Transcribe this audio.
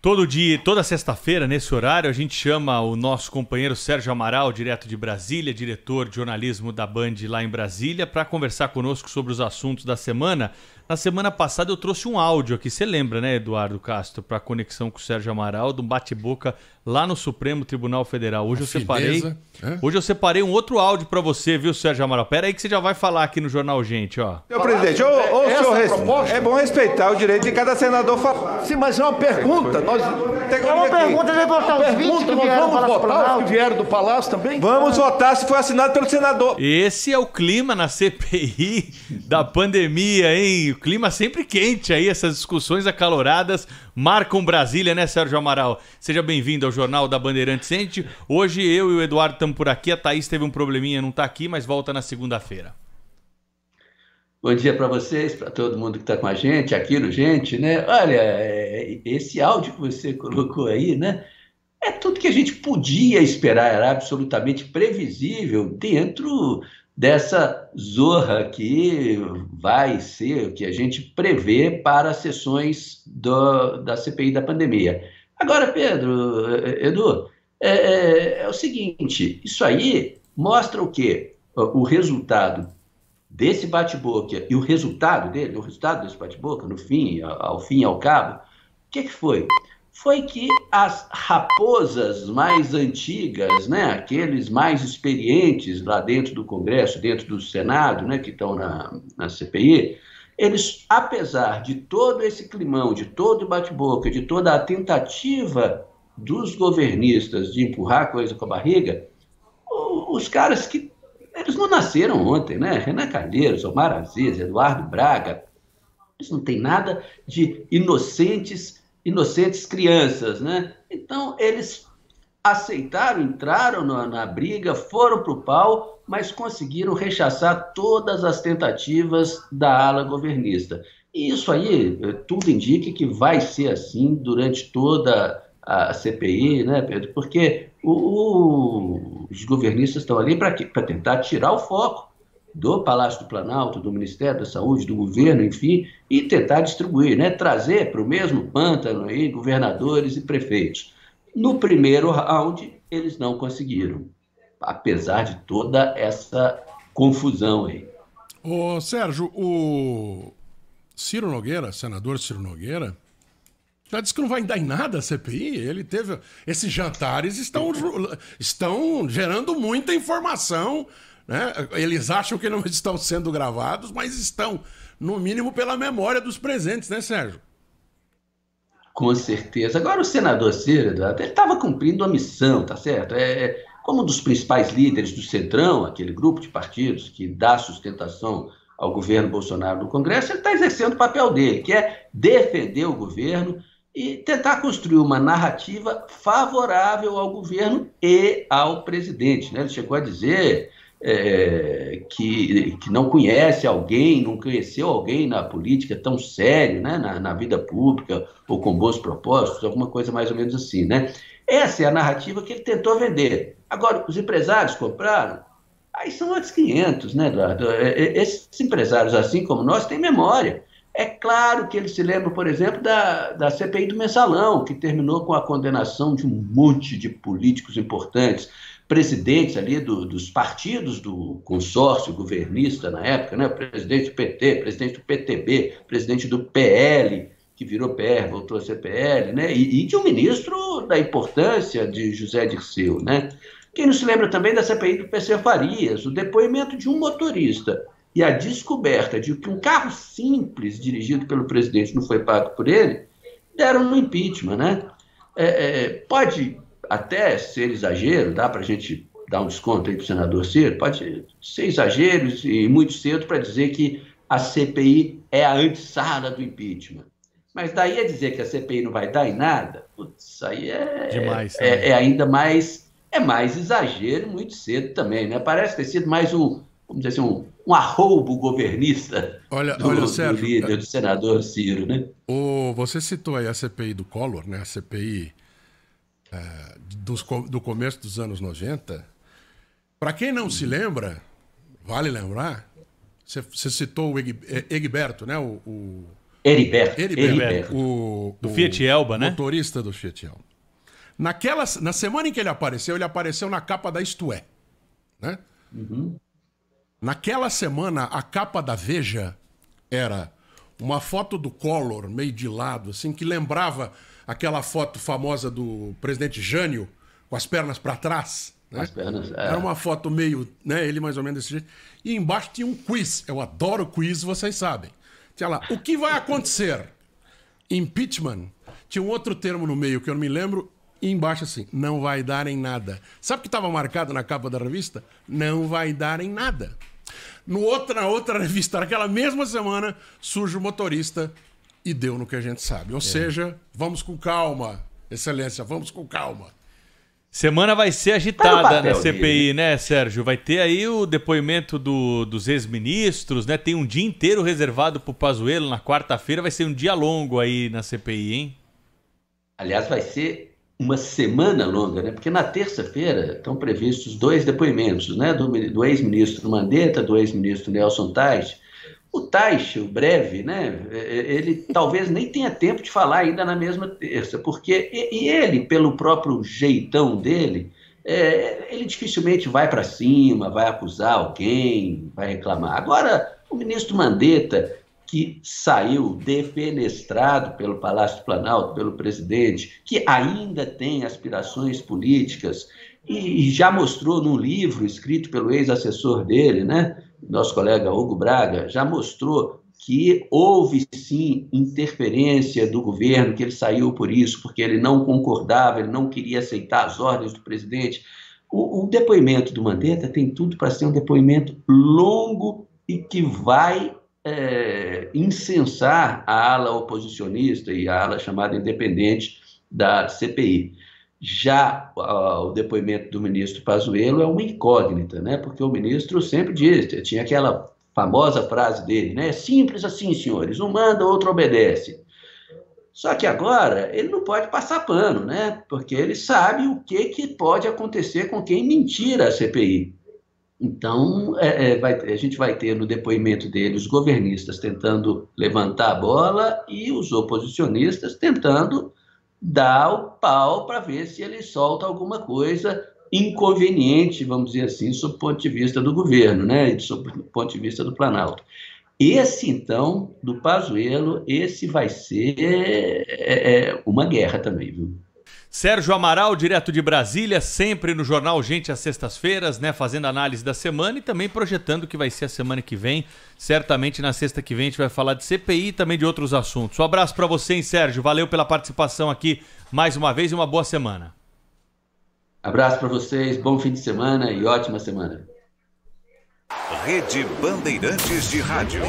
Todo dia, toda sexta-feira, nesse horário, a gente chama o nosso companheiro Sérgio Amaral, direto de Brasília, diretor de jornalismo da Band lá em Brasília, para conversar conosco sobre os assuntos da semana. Na semana passada eu trouxe um áudio aqui, você lembra, né, Eduardo Castro, para conexão com o Sérgio Amaral, de um bate-boca lá no Supremo Tribunal Federal. Hoje eu separei um outro áudio para você, viu, Sérgio Amaral? Pera aí que você já vai falar aqui no Jornal Gente, ó. Senhor presidente, é bom respeitar o direito de cada senador falar. Sim, mas é uma pergunta. É uma pergunta, nós vamos votar os que vieram do Palácio também? Vamos votar se for assinado pelo senador. Esse é o clima na CPI da pandemia, hein? O clima sempre quente aí, essas discussões acaloradas marcam Brasília, né, Sérgio Amaral? Seja bem-vindo ao Jornal da Bandeirantes. Hoje eu e o Eduardo estamos por aqui, a Thaís teve um probleminha, não está aqui, mas volta na segunda-feira. Bom dia para vocês, para todo mundo que está com a gente, aqui no Gente, né? Olha, esse áudio que você colocou aí, né? É tudo que a gente podia esperar, era absolutamente previsível dentro dessa zorra que vai ser o que a gente prevê para as sessões da CPI da pandemia. Agora, Pedro, Edu, é o seguinte, isso aí mostra o quê? O resultado desse bate-boca e o resultado desse bate-boca, no fim, ao fim e ao cabo, o que foi? Foi que as raposas mais antigas, né, aqueles mais experientes lá dentro do Congresso, dentro do Senado, né, que estão na CPI, eles, apesar de todo esse climão, de todo o bate-boca, de toda a tentativa dos governistas de empurrar a coisa com a barriga, os caras que eles não nasceram ontem, né? Renan Calheiros, Omar Aziz, Eduardo Braga, eles não têm nada de inocentes crianças, né? Então, eles aceitaram, entraram na briga, foram para o pau, mas conseguiram rechaçar todas as tentativas da ala governista. E isso aí, tudo indica que vai ser assim durante toda a CPI, né, Pedro? Porque os governistas estão ali para tentar tirar o foco do Palácio do Planalto, do Ministério da Saúde, do governo, enfim, e tentar distribuir, né, trazer para o mesmo pântano aí governadores e prefeitos. No primeiro round, eles não conseguiram, apesar de toda essa confusão aí. Ô, Sérgio, o Ciro Nogueira, senador Ciro Nogueira, já disse que não vai dar em nada a CPI. Ele teve... Esses jantares estão gerando muita informação, né? Eles acham que não estão sendo gravados, mas estão, no mínimo, pela memória dos presentes, né, Sérgio? Com certeza. Agora, o senador Ciro, Eduardo, ele estava cumprindo a missão, tá certo? Como um dos principais líderes do Centrão, aquele grupo de partidos que dá sustentação ao governo Bolsonaro no Congresso, ele está exercendo o papel dele, que é defender o governo e tentar construir uma narrativa favorável ao governo e ao presidente, né? Ele chegou a dizer que não conhece alguém, não conheceu alguém na política tão sério, né? na vida pública, ou com bons propósitos, alguma coisa mais ou menos assim, né? Essa é a narrativa que ele tentou vender. Agora, os empresários compraram? Aí são outros 500, né, Eduardo? Esses empresários, assim como nós, têm memória. É claro que eles se lembram, por exemplo, da CPI do Mensalão, que terminou com a condenação de um monte de políticos importantes, presidentes ali dos partidos do consórcio governista na época, né? Presidente do PT, presidente do PTB, presidente do PL, que virou PR, voltou a ser PL, né? E de um ministro da importância de José Dirceu, né? Quem não se lembra também da CPI do PC Farias, o depoimento de um motorista e a descoberta de que um carro simples dirigido pelo presidente não foi pago por ele, deram no impeachment, né? Pode até ser exagero, dá para a gente dar um desconto aí para o senador Ciro, pode ser exagero e muito cedo para dizer que a CPI é a antessala do impeachment. Mas daí a dizer que a CPI não vai dar em nada, isso aí demais, ainda mais, mais exagero muito cedo também, né? Parece ter sido mais vamos dizer assim, um arroubo governista do Sérgio, líder, do senador Ciro, né? Você citou aí a CPI do Collor, né? A CPI do começo dos anos 90. Para quem não se lembra, vale lembrar, você citou o Egberto, né? O Heriberto. Do Fiat Elba, né? Motorista do Fiat Elba. Na semana em que ele apareceu na capa da Isto É. Né? Uhum. Naquela semana, a capa da Veja era uma foto do Collor, meio de lado, assim, que lembrava aquela foto famosa do presidente Jânio, com as pernas para trás. Né? As pernas, Era uma foto meio, né, ele mais ou menos desse jeito. E embaixo tinha um quiz. Eu adoro quiz, vocês sabem. Tinha lá, o que vai acontecer? Impeachment. Tinha um outro termo no meio que eu não me lembro. E embaixo assim, não vai dar em nada. Sabe o que estava marcado na capa da revista? Não vai dar em nada. Na outra revista, naquela mesma semana, surge o motorista e deu no que a gente sabe. Ou seja, vamos com calma, Excelência, vamos com calma. Semana vai ser agitada na CPI, né, Sérgio? Vai ter aí o depoimento dos ex-ministros, né? Tem um dia inteiro reservado para o Pazuello. Na quarta-feira vai ser um dia longo aí na CPI, hein? Aliás, vai ser uma semana longa, né? Porque na terça-feira estão previstos 2 depoimentos, né? Do ex-ministro Mandetta, do ex-ministro Nelson Teich. O Teich, o breve, né? Ele talvez nem tenha tempo de falar ainda na mesma terça, porque ele, pelo próprio jeitão dele, ele dificilmente vai para cima, vai acusar alguém, vai reclamar. Agora, o ministro Mandetta, que saiu defenestrado pelo Palácio do Planalto, pelo presidente, que ainda tem aspirações políticas e já mostrou num livro escrito pelo ex-assessor dele, né, nosso colega Hugo Braga, já mostrou que houve sim interferência do governo, que ele saiu por isso, porque ele não concordava, ele não queria aceitar as ordens do presidente. O depoimento do Mandetta tem tudo para ser um depoimento longo e que vai incensar a ala oposicionista e a ala chamada independente da CPI. Já o depoimento do ministro Pazuello é uma incógnita, né? Porque o ministro sempre disse, tinha aquela famosa frase dele, né? Simples assim, senhores, um manda, outro obedece. Só que agora ele não pode passar pano, né? Porque ele sabe o que pode acontecer com quem mentir à CPI. Então, a gente vai ter no depoimento dele os governistas tentando levantar a bola e os oposicionistas tentando dar o pau para ver se ele solta alguma coisa inconveniente, vamos dizer assim, sob o ponto de vista do governo, né? E sob o ponto de vista do Planalto. Esse, então, do Pazuello, esse vai ser uma guerra também, viu? Sérgio Amaral, direto de Brasília, sempre no Jornal Gente às sextas-feiras, né, fazendo análise da semana e também projetando o que vai ser a semana que vem. Certamente na sexta que vem a gente vai falar de CPI e também de outros assuntos. Um abraço para você, hein, Sérgio? Valeu pela participação aqui mais uma vez e uma boa semana. Abraço para vocês, bom fim de semana e ótima semana. Rede Bandeirantes de Rádio.